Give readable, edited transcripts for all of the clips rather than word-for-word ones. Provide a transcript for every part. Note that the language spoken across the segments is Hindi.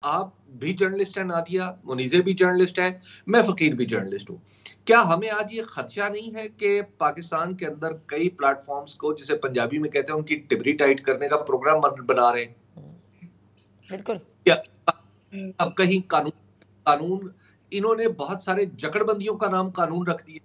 आप भी जर्नलिस्ट हैं नादिया, मुनीज़े भी जर्नलिस्ट है, मैं फ़कीर भी जर्नलिस्ट हूँ। क्या हमें आज ये खदशा नहीं है कि पाकिस्तान के अंदर कई प्लेटफ़ॉर्म्स को, जिसे पंजाबी में कहते हैं, उनकी टिबरी टाइट करने का प्रोग्राम बना रहे हैं? बिल्कुल। क्या अब कहीं कानून इन्होंने बहुत सारे जकड़बंदियों का नाम कानून रख दिया।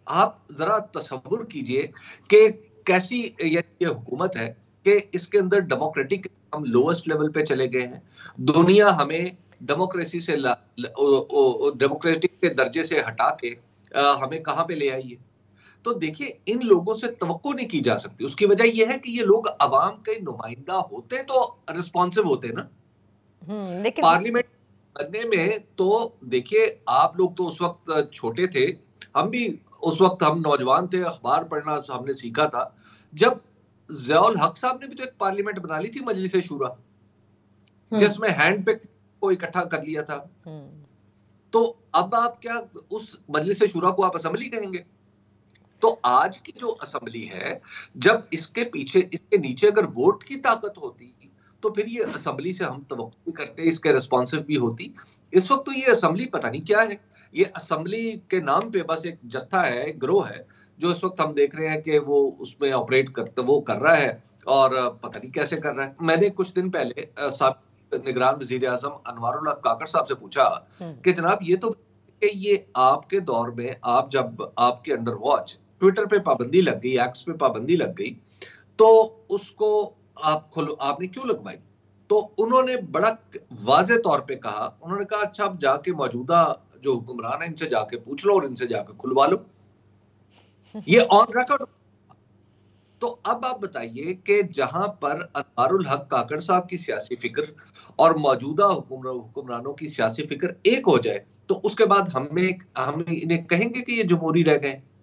आप ज़रा तसव्वुर कीजिए कि कैसी ये हुकूमत है कि इसके अंदर डेमोक्रेटिक हम लोएस्ट लेवल पे चले गए हैं। दुनिया हमें डेमोक्रेसी से डेमोक्रेटिक के दर्जे से हटा के हमें कहाँ पे ले आई है। तो देखिए, इन लोगों से तवक्को नहीं की जा सकती। उसकी वजह ये है कि ये लोग अवाम के नुमाइंदा होते तो रिस्पॉन्सिव होते ना। लेकिन पार्लियामेंट बनने में तो देखिए, आप लोग तो उस वक्त छोटे थे, हम भी उस वक्त हम नौजवान थे, अखबार पढ़ना हमने सीखा था, जब ज़ियाउल हक साहब ने भी तो एक पार्लियामेंट बना ली थी, मजलिस शूरा, जिसमें हैंड पिक को इकट्ठा कर लिया था। तो अब आप क्या उस मजलिस शूरा को आप असेंबली कहेंगे? तो आज की जो असेंबली है, जब इसके पीछे, इसके नीचे अगर वोट की ताकत होती, तो फिर ये असेंबली से हम तवक्को करते, इसके रिस्पॉन्सिव भी होती। इस वक्त तो ये असेंबली पता नहीं क्या है। ये असेंबली के नाम पे बस एक जत्था है, एक गिरोह है, जो इस वक्त हम देख रहे हैं कि वो उसमें ऑपरेट कर रहा है और पता नहीं कैसे कर रहा है। मैंने कुछ दिन पहले साबिक निगरान वज़ीर आज़म अनवारुल हक काकड़ साहब से पूछा कि जनाब, ये तो कि ये आपके दौर में, आप जब आपके अंडर वॉच ट्विटर पे पाबंदी लग गई, एक्स पे पाबंदी लग गई, तो उसको आपने क्यों लगवाई? तो उन्होंने बड़ा वाज़े तौर पे कहा, उन्होंने कहा अच्छा, आप जाके मौजूदा जो हुक्मरान है इनसे जाके पूछ लो और इनसे जाके खुलवा लो। ये ऑन रिकॉर्ड। तो अब आप बताइए कि जहां पर अनवारुल हक काकड़ साहब की सियासी फिक्र और मौजूदा हुक्मरानों की सियासी फिक्र एक हो जाए, तो उसके बाद हम इन्हें कहेंगे कि ये जमहूरी रह गए।